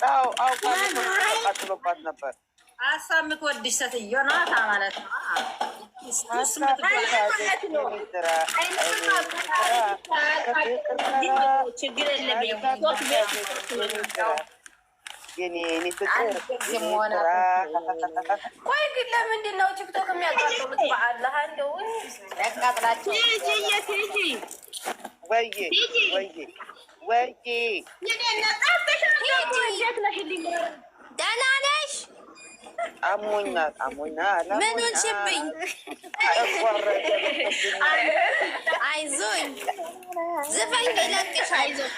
አው ቀጥሎባት ነበር። አሳምክ ወድሽ ሴትዮ ናት ማለት ነው። ችግር ቆይ ግን ለምንድን ነው ቲክቶክ የሚያቃጥሉት? በአላህ እንደው ያቃጥላችሁ። ደህና ነሽ? አሞኛል። ምን ሆንሽብኝ? አይዞኝ ዝፈኝ ይለቅሽ። አይዞኝ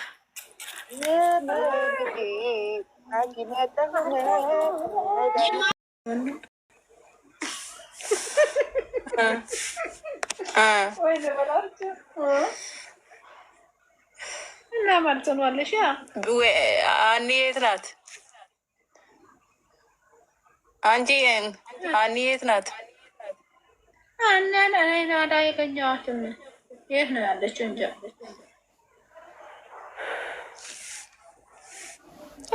እና ማለት ነው አለሽ አኒ የት ናት? አንቺ አኒ የት ናት? አናና ናዳ የገኘኋትም የት ነው ያለችው? እንጃ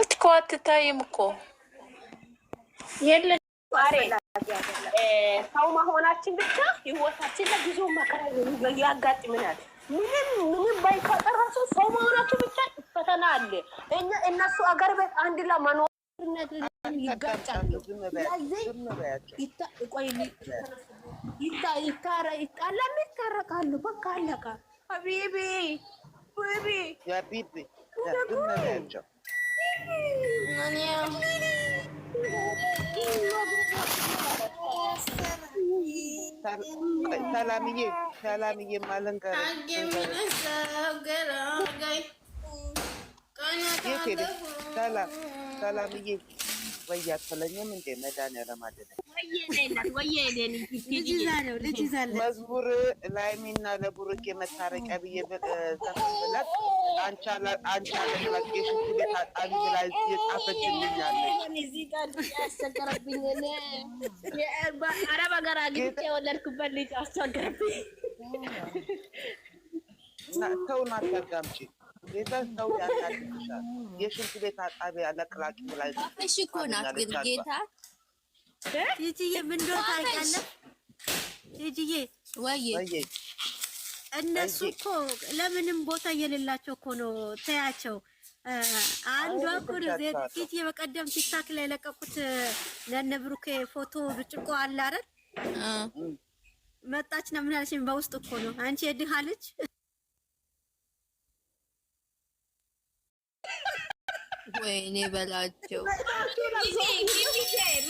እኮ አትታይም እኮ የለ ሰው መሆናችን ብቻ ህይወታችን ለጊዜው መከራ ያጋጥመናል። ምንም ባይፈጠር ራሱ ሰው መሆናችን ብቻ ፈተና አለ። እነሱ አገር ቤት አንድ ላይ መኖር ይጋጫሉ። ይታረቃሉ። በቃ አለቃ ሀቢቢ ሰላምዬ ማለንቀር ሰላምዬ ወይ አትለኝም እንዴ? መድኃኒዓለም አይደለም መዝሙር ላይሚና ለቡሩኬ መታረቂያ ብዬ ዘፈንላት አንቺ ለሽንት ቤት አጣቢ ብላ የጻፈችልኛለች። አረብ ሀገር አግኝቼ የወለድኩበት ልጅ አስቸገረብኝ። ሰውን አታጋምጪ። ጌታ ሰው ያናግርሻል። የሽንት ቤት አጣቢ አለቅላቂ ብላ እሺ እኮ ናት። ግን ጌታ ጂጂዬ ምን እንደሆነ ታውቂያለሽ? ጂጂዬ ወይ እነሱ እኮ ለምንም ቦታ የሌላቸው እኮ ነው። ተያቸው። አንዷ እኮ ጂጂዬ በቀደም ቲክታክ ላይ ለቀቁት ለነ ብሩኬ ፎቶ ብርጭቆ አለ አይደል? መጣች ነው ምን አለችኝ? በውስጥ እኮ ነው አንቺ የድሃ ልጅ ወይኔ በላቸው።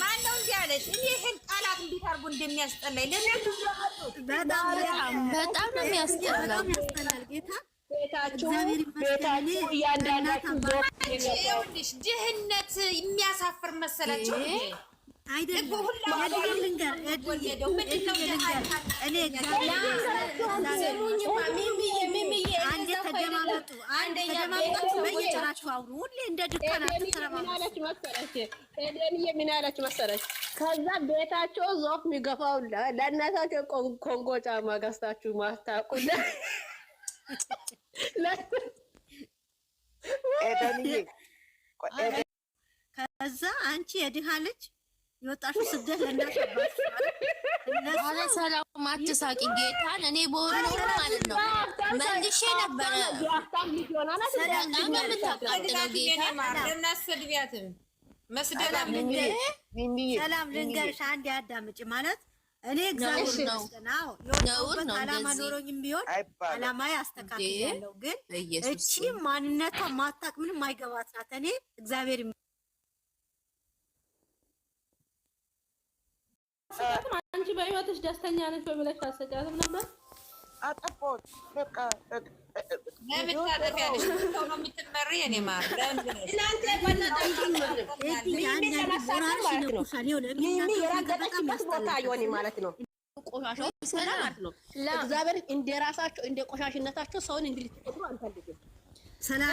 ማነው እንዲህ አለች? እኔ ይሄን ቃላት እንዴት አድርጎ እንደሚያስጠላኝ በጣም ነው የሚያስጠላው። ጌታ ቤታችሁ እያንዳንዳችሁ ይኸውልሽ ድህነት የሚያሳፍር መሰላቸው አይደለም። ምን አለች መሰለች? ከዛ ቤታቸው ዞፍ የሚገፋው ለእናታቸው ኮንጎ ጫማ ገዝታችሁ ማታውቁ ከዛ አንቺ የድሃ ልጅ የወጣሽው ስደት ለእናትሽ አለ ሰላም አትሳቂ። ጌታን እኔ በሆነ ማለት ነው መልሼ ነበረ ሰላም ልንገርሽ፣ አንድ ያዳምጪ ማለት እኔ እግዚአብሔር ነው የወጣሁበት ዓላማ ኖሮኝም ቢሆን ዓላማዬ አስተካክላለሁ። ግን እቺ ማንነቷ ማታቅ ምንም አይገባት ናት። እኔ እግዚአብሔር አንቺ በህይወትሽ ደስተኛ ነሽ ወይ ብለሽ አሰጫትም ነበር? አጠፋሁት በቃ ለምታጠፊያለሽ ነው የምትመሪ እኔ ማለት እናንተ ማለት ነው። ቆሻሻው ሰላም ነው። እግዚአብሔር እንደራሳቸው እንደ ቆሻሽነታቸው ሰውን እንድትቆጥሩ አንፈልግም።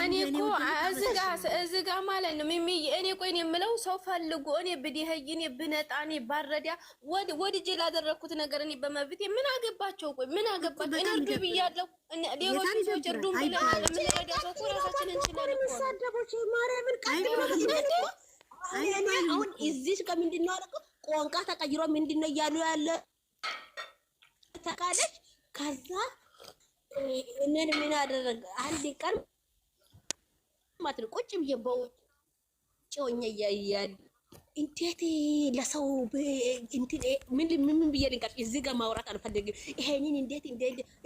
እኔ እኮ እዚህ ጋር እዚህ ጋር ማለት ነው ሚሚ እኔ ቆይ እኔ የምለው ሰው ፈልጎ እኔ ብዲህይ እኔ ብነጣ እኔ ባረዲያ ወድጄ ላደረኩት ነገር እኔ በመብቴ ምን አገባቸው? ቆይ ምን አገባቸው? እኔ እርዱ ብያለሁ። ሌሎች ሰዎች እርዱን ብለው ለምንረዳ ሰው እኮ ራሳችን እንችላለን እኮ ሰደቦች ማርያምን አሁን እዚህ ከምንድን ነው አደረገው ቋንቋ ተቀይሮ ምንድን ነው እያሉ ያለ ተቃለች። ከዛ እነን ምን አደረገ አንድ ቀን ማለት ነው ቁጭ ብዬ በውጭ ሆኜ እያያል እንዴት ለሰው እንትን ምን ብዬ ልንቀር እዚህ ጋር ማውራት አልፈልግም። ይሄንን እንዴት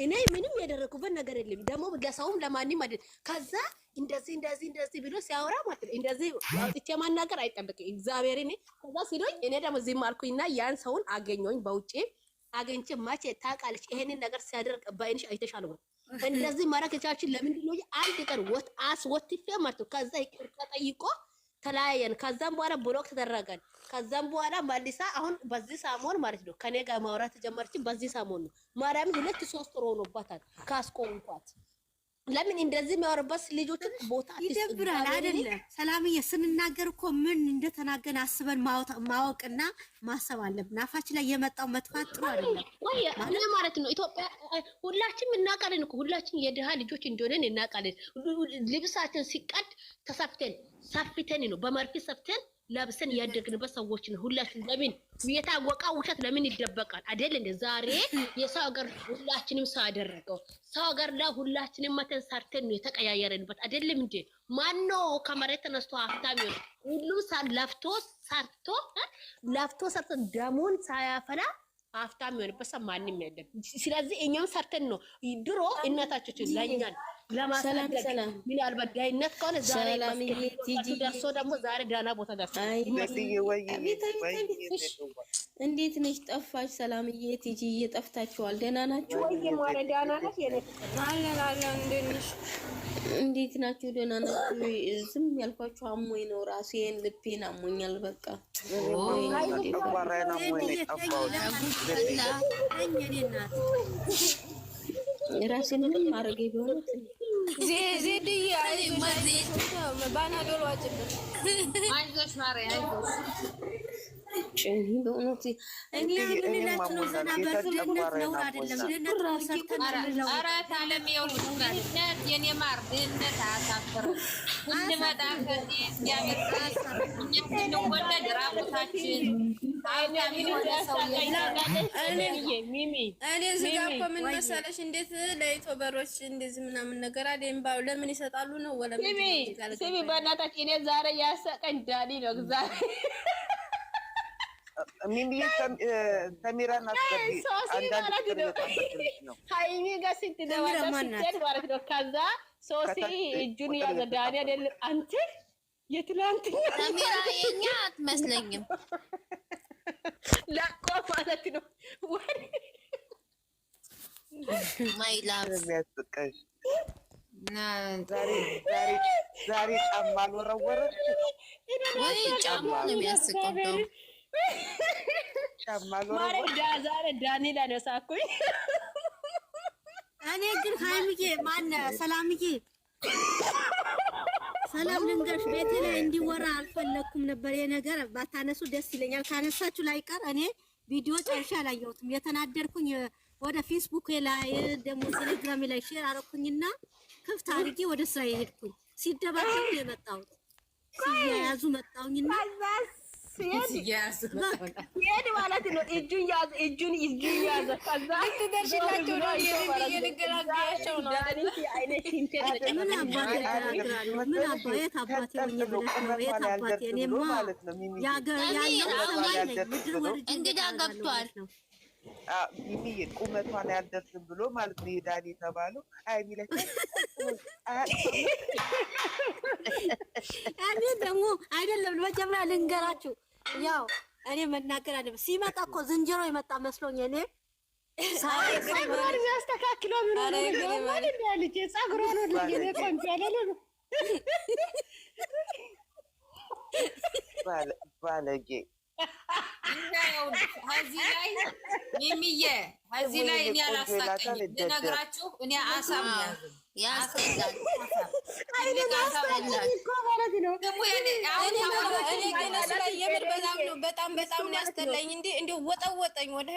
እኔ ምንም ያደረኩበት ነገር የለም። ደግሞ ለሰውም ለማንም አይደል። ከዛ እንደዚህ ብሎ ሲያወራ ማለት ነው እንደዚህ አውጥቼ ማናገር አይጠበቅም እግዚአብሔርን። ከዛ ሲሎኝ እኔ ደግሞ ዝም አልኩኝና ያን ሰውን አገኘሁኝ በውጭ አገኝቼ ማቼ ታውቃለች ይሄንን ነገር ሲያደርግ ባይንሽ አይተሻል ወይ እንደዚህ ማረክ የቻልሽን ለምንድን ነው አንድ ቀን ወጥፌ ማለት ነው። ከዛ ይቅርታ ጠይቆ ተለያየን። ከዛም በኋላ ብሎክ ተደረገን። ከዛም በኋላ መልሳ አሁን በዚህ ሳሞን ማለት ነው ከኔ ጋር ማውራት ተጀመረች። በዚህ ሳሞን ነው ማርያም 2-3 ወር ሆኖባታል ካስቆምኳት። ለምን እንደዚህ የሚያወርበት ልጆች ቦታ ይደብራል አይደለ? ሰላምዬ ስንናገር እኮ ምን እንደተናገን አስበን ማወቅና ማሰብ አለብን። አፋችን ላይ የመጣው መጥፋት ጥሩ አይደለም ወይ ማለት ነው። ኢትዮጵያ ሁላችንም እናውቃለን እኮ ሁላችን የድሃ ልጆች እንደሆነን እናውቃለን። ልብሳችን ሲቀድ ሰፍተን ነው በመርፌ ሰፍተን ለብሰን ያደግንበት ሰዎች ነው ሁላችን። ለምን የታወቀ ውሸት ለምን ይደበቃል? አይደል እንደ ዛሬ የሰው ሀገር ሁላችንም ሰው አደረገው። ሰው ሀገር ላይ ሁላችንም መተን ሰርተን ነው የተቀያየረንበት አይደለም እንዴ? ማነው ከመሬት ተነስቶ ሀብታም ነው? ሁሉም ለፍቶ ሰርቶ ደሙን ሳያፈላ ሀብታም የሆነበት ሰው ማንም የለም። ስለዚህ እኛም ሰርተን ነው ድሮ እናታችን ለኛን ለማሰላም ምናልባት ዳይነት ከሆነ ዛሬ ቲጂ ደርሶ ደግሞ ዛሬ ዳና ቦታ ደርሶ እንዴት ነሽ? ጠፋሽ ሰላምዬ ቲጂ እየጠፍታችኋል። ደህና ናችሁ ወይ? ማረ ዳና ነሽ? እንዴት ናችሁ? ደህና ናችሁ? ዝም ያልኳችሁ አሞኝ ነው ራሴን ልቤን አሞኛል። በቃ ራሴን ምን ማድረግ ቢሆን ዜድዬ ባናዶል ዋጭበት። አይዞሽ ማርያም አይዞሽ። በእውነት እኔ ምንላችሁ ነው ዘና በድነት ነው አይደለም ድነት ነው ሰርተን ነው። ኧረ ታለም ይኸውልሽ ድነት የኔ ማር ድነት አያሳፍርም። እንመጣ ከዚህ እግዚአብሔር እኛ ስንወለድ ራቁታችን እኔ እዚህ ጋር እኮ ምን መሰለሽ እንዴት ለዩቱበሮች እንደዚህ ምናምን ነገር አደምባው ለምን ይሰጣሉ ነው ወለ ስሚ በእናታችን እኔ ዛሬ ያሰቀኝ ዳኒ ነው እግዚአብሔር ሚሚ ተሚራን አስገቢ አንዳንድ ነው ሃይሚ ጋር ስትደዋወል ማለት ነው። ከዛ ሶሲ እጁን ያዘ ዳኒ አይደለም አንተ የትላንትና ተሚራ የኛ አትመስለኝም ለቆ ማለት ነው ማይላም የሚያስቀሽ ዛሬ ጫማ አልወረወረች ወይ ጫማ ነው የሚያስቀው ጫማ አልወረወረች ዛሬ ዳንኤል አነሳኩኝ። እኔ ግን ሃይሚዬ ማን ሰላምዬ ሰላም ልንገርሽ ቤቴ ላይ እንዲወራ አልፈለኩም ነበር። የነገር ባታነሱ ደስ ይለኛል። ካነሳችሁ ላይ ቀር እኔ ቪዲዮ ጨርሼ አላየሁትም። የተናደርኩኝ ወደ ፌስቡክ ላይ ደግሞ ቴሌግራም ላይ ሼር አረኩኝና ክፍት አድርጌ ወደ ስራ የሄድኩኝ ሲደባደቡ የመጣሁት ሲያያዙ መጣሁኝና ይሄድ ማለት ነው እጁን ያዘ ከዛ ትደርሽላችሁ ነው የነገራቸው ነው ምን አባቴ የት አባቴ ሆኜ ብለሽ ነው የት አባቴ እኔማ ያገር ያለው እንግዳ ገብቷል። ሚሚ ቁመቷን ያልደርስም ብሎ ማለት ነው ዳኒ የተባለው አይ ሚለ እኔ ደግሞ አይደለም መጀመሪያ ልንገራችሁ ያው እኔ መናገር አለብኝ። ሲመጣ እኮ ዝንጀሮ የመጣ መስሎኝ እኔ ፀጉሯን የሚያስተካክለው ምን ሆነ ማለት ነው ልጅ ፀጉሯን ነው ልጅ ነው ቆንጆ አይደለም ባለጌ እዚህ ላይ ሚሚዬ እዚህ ላይ እኔ አላሳቀኝም ልነግራችሁ እኔ አሳም ያዘኝ ያስጠላል በጣም ነው ያስጠላኝ። እንዴ ወጣወጠኝ ወደ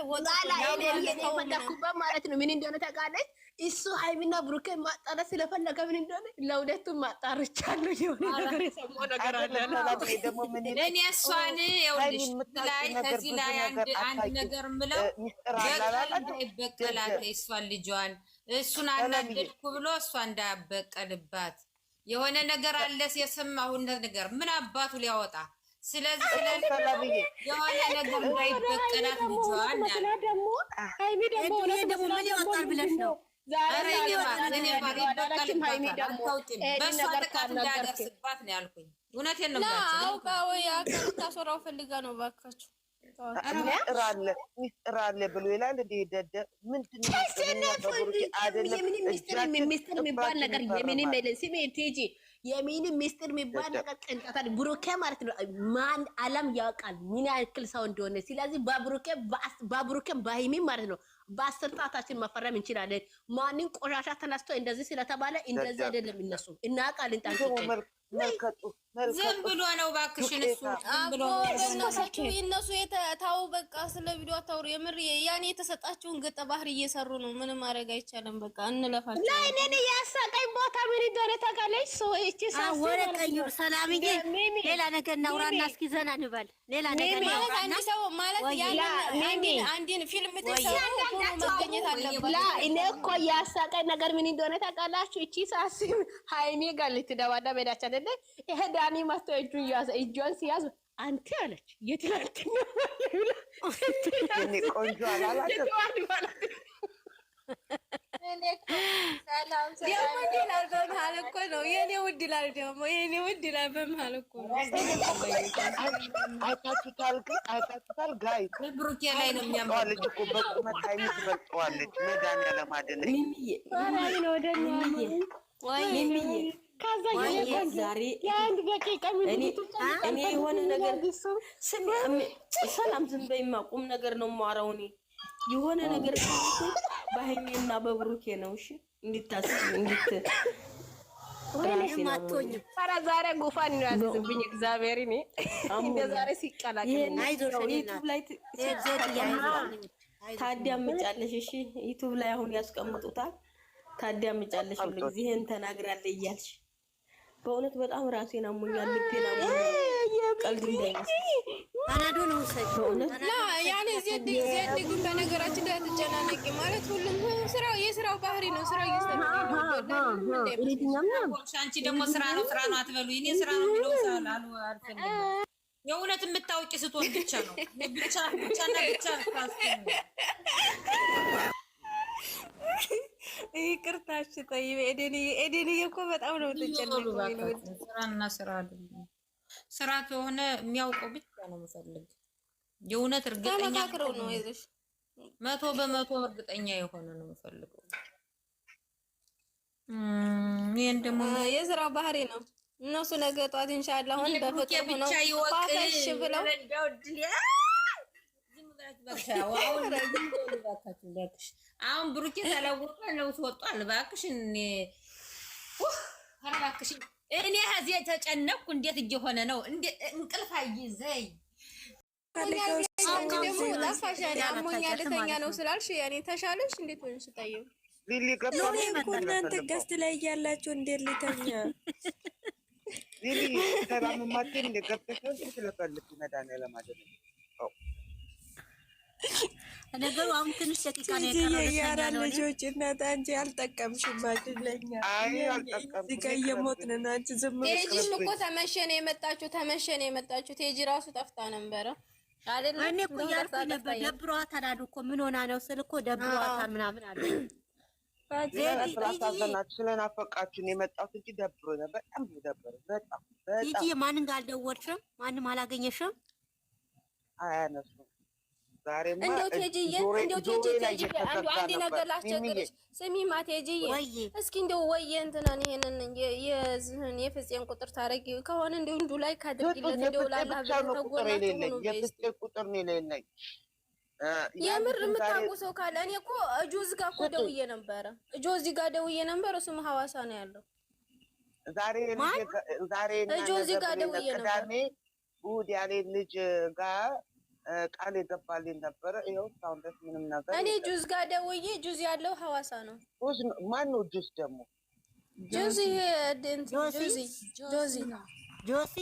ማለት ነው። ምን እንደሆነ ታውቃለች እሱ ሃይሚና ብሩኬ ማጣላት ስለፈለገ ምን እንደሆነ ለሁለቱም ማጣርቻለሁ። የሆነ ነገር የሰማው ነገር አለ። እኔ እሷን ይኸውልሽ ላይ ከዚህ ላይ አንድ ነገር ምለው በቀላት እሷን ልጇን እሱን አናደድኩ ብሎ እሷ እንዳበቀልባት የሆነ ነገር አለ የሰማሁት ነገር ምን አባቱ ሊያወጣ ስለዚህ የሆነ ነገር እንዳይበቀላት ልጇን ያለ ደግሞ ሃይሚ ደግሞ ምን ይወጣል ብለሽ ነው ዛሬ በእሷ ጥቃት እንዳያደርስባት ነው ያልኩኝ። እውነቴን ነው አውቃ ወይ አካል ታስወራው ፈልጋ ነው ባካችሁ። ሚስጥር አለ ብሎ ይላል። ደደ ምንድን ነው ሚስጥር የሚባል ነገር የምንም የለም። ስሜ ቲጂ የሚንም ሚስጥር የሚባል ነገር ቅንጣታል ብሩኬ ማለት ነው። ማን ዓለም ያውቃል ምን ያክል ሰው እንደሆነ። ስለዚህ በብሩኬም በሃይሚ ማለት ነው በአስር ጣታችን መፈረም እንችላለን። ማንን ቆሻሻ ተነስቶ እንደዚህ ስለተባለ እንደዚህ አይደለም። እነሱ እናውቃለን። ዝም ብሎ ነው እባክሽን። እሱ እነሱ የታው በቃ ስለ ቪዲዮ አታውሩ። የምር ያኔ የተሰጣቸውን ገጠ ባህሪ እየሰሩ ነው። ምንም ማድረግ አይቻልም። በቃ እንለፋቸው። ላይ እኔ ያሳቀኝ ቦታ ምን እንደሆነ ታውቃለች። ሰዎች ወረቀዩ ሰላምዬ ሌላ ነገር እናውራና እስኪ ዘና እንበል። ሌላ ነገር ማለት አንድ ሰው ማለት አንድን ፊልም ተሰሩ ሆኖ መገኘት አለበት። እኔ እኮ ያሳቀኝ ነገር ምን እንደሆነ ታውቃላችሁ? እቺ ሳስብ ሃይሚ ጋር ልትደባደብ ሄዳች አይደለ? ይሄ ዳኒ መጥቶ እጇን ሲያዝ አንተ አለች የትላንትና ቆንጆ አላላችሁ የኔ ውድ ይላል ደግሞ የኔ ውድ ይላል በመሀል እኮ ነው። አይታችሁታል ጋይ ብሩኬ ላይ ነው የሚያምረው እኮ በቁመት ሃይሚ ትበልጠዋለች። መድኃኒዓለም አይደለም ዛሬ እኔ የሆነ ነገር ሰላም ዝም በይማ፣ ቁም ነገር ነው የማወራው። እኔ የሆነ ነገር በሃይሚና በብሩኬ ነው። እሺ እንድታስብ ዛሬ ጉፋን ነው ያዘብኝ እግዚአብሔር። እኔ እንደ ዛሬ ሲቀላቀል ታዳምጫለሽ። እሺ ዩቲዩብ ላይ አሁን ያስቀምጡታል። ታዳምጫለሽ ሁሉ ጊዜ ይሄን ተናግራለህ እያልሽ በእውነት በጣም ራሴን አሞኛል። ልቤን አሞኛል። ቀልድ እንዳይመስል ታናዶ ነው ሰይ በእውነት ያኔ ዜድ ግን በነገራችን ላይ ተጨናነቂ ማለት ሁሉም የስራው ባህሪ ነው። ስራ እየሰራሁ አንቺ ደግሞ ስራ ነው አትበሉ። እኔ ስራ ነው ብለው ሳላሉ አልፈልግም። የእውነት የምታውቂ ስትሆን ብቻ ነው ብቻና ብቻ ይቅርታሽ ጠይብ ኤደንዬ እኮ በጣም ነው ተጨነቀው። ስራና ስራ አይደለም። ስራ ከሆነ የሚያውቀው ብቻ ነው የምፈልግ። የእውነት እርግጠኛ ነው አይዞሽ፣ 100% እርግጠኛ የሆነ ነው የምፈልገው። ይሄን ደግሞ የስራው ባህሪ ነው። እነሱ ነገ ጧት ኢንሻአላህ አሁን በፍቅር ሆነው ፋሽ ብለው አሁን ብሩኬ ተለወቀ ነው ወጧል። እባክሽን እኔ እዚህ ተጨነቅኩ። እንዴት እየሆነ ነው? እንቅልፍ አይዘኝ ደግሞ ጠፋሽ። አሞኛል ልተኛ ነው ስላልሽ ያኔ ተሻለሽ? እንዴት ሆነሽ? ታየው ሊሊ ገባኝ እኮ እናንተ ገስት ላይ ያላችሁ እንዴት ልተኛ? ሊሊ ሰላም ማቴን እንደገበተሽ ስለፈልክ መድኃኒዓለም አይደለም ነገሩ። አሁን ትንሽ ደቂቃ ነው የቀረው። ልጆች እናት አንቺ አልጠቀምሽም አይደለኛ? አይ አልጠቀምኩም። እዚህ ጋር እየሞትን ነው። አንቺ ዝም ብለሽ ቴጂም እኮ ተመሸነ የመጣችሁ ቴጂ ራሱ ጠፍታ ነበረ አይደል? እኔ እኮ ያልኩኝ ነበር ደብሯታል አሉ እኮ ምን ሆና ነው ስል እኮ ደብሯታል ምናምን አሉ። ስለናፈቃችሁን የመጣሁት እንጂ ደብሮ ነበር። በጣም ደብሮ በጣም ቲጂ ማንን ጋር አልደወልሽም? ማንም አላገኘሽም? አያነሱም። እንደው ቴጂዬ አንድ ነገር ላስቸግርሽ። ስሚማ ቴጂዬ እስኪ እንደው ወየ እንትናን ይሄንን የዝህን የፍፄን ቁጥር ታረጊ ከሆነ እንደው እንዱ ላይ ካድርጊለት እንደው ላላ ተጎናችሁ ነው። የፍፄ ቁጥር ነው የሌለኝ። የምር የምታውቁ ሰው ካለ እኔ እኮ ጆዝ ጋር እኮ ደውዬ ነበረ። ጆዚ ጋር ደውዬ ነበር። እሱም ሐዋሳ ነው ያለው። ዛሬ ጆዚ ጋር ደውዬ ነበር። እሑድ ያለኝ ልጅ ጋር ቃል የገባልኝ ነበረ። ይኸው እስካሁን ድረስ ምንም ነገር እኔ ጁዝ ጋር ደውዬ ጁዝ ያለው ሐዋሳ ነው። ማን ነው ጁዝ ደግሞ? ጁዝ ይሄ ጆሲ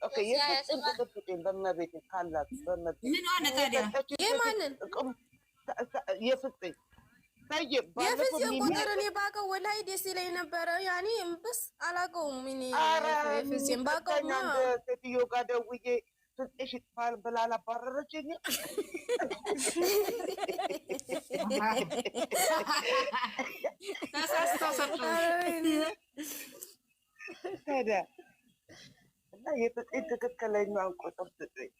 ኦኬ የፍጥኝ በመቤት ካላት በመቤት ምን ሆነ ታዲያ? የማንን የፍጥኝ የፍጽም ቁጥር እኔ ባውቀው ወላሂ ደስ ይለኝ ነበረ። ያኔ እምብስ አላውቀውም። እኔ የፍጽም ባውቀው ሴትዮ ጋር ደውዬ ፍጽሽ ይጥፋል ብላ አላባረረችኝ። እና የፍጽም ትክክለኛውን ቁጥር ስጥኝ።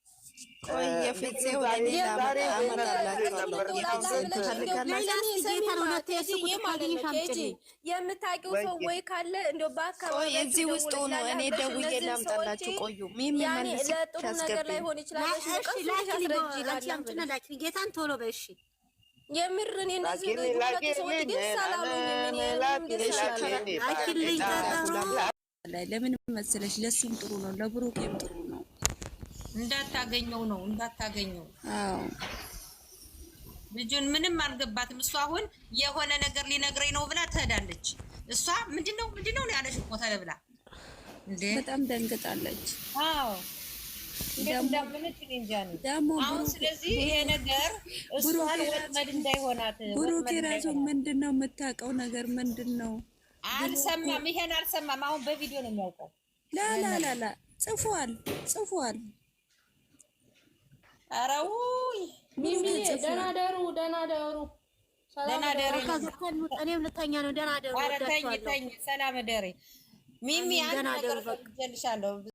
የምታውቂው ሰው ወይ ካለ እንደው በአካባቢ እዚህ ውስጥ ሆኖ እኔ ደውዬ ላምጣላችሁ። ቆዩ ለጥሩ ነገር ላይ ሆን ይችላል። ጌታን ቶሎ በእሺ የምርን እንደዚህ ሰዎች ግን ሰላም ለምን መሰለሽ? ለሱም ጥሩ ነው፣ ለብሩኬም ጥሩ ነው። እንዳታገኘው ነው እንዳታገኘው። አዎ ልጁን ምንም አልገባትም። እሷ አሁን የሆነ ነገር ሊነግረኝ ነው ብላ ትሄዳለች። እሷ ምንድነው ነው ያለሽ እኮ ተብላ እንዴ በጣም ደንግጣለች። አዎ ደግሞ አሁን ስለዚህ ይሄ ነገር እሷን ወጥመድ እንዳይሆናት ብሩኬ ራሱ ምንድነው የምታውቀው ነገር ምንድነው? አልሰማም። ይሄን አልሰማም። አሁን በቪዲዮ ነው የሚያውቀው። ላ ጽፏል። አራው ሚሚ ደህና ደሩ። እኔም ልተኛ ነው። ደህና ደሩ። ሰላም ደሪ ሚሚ አንተ ነገር ፈልገልሻለሁ።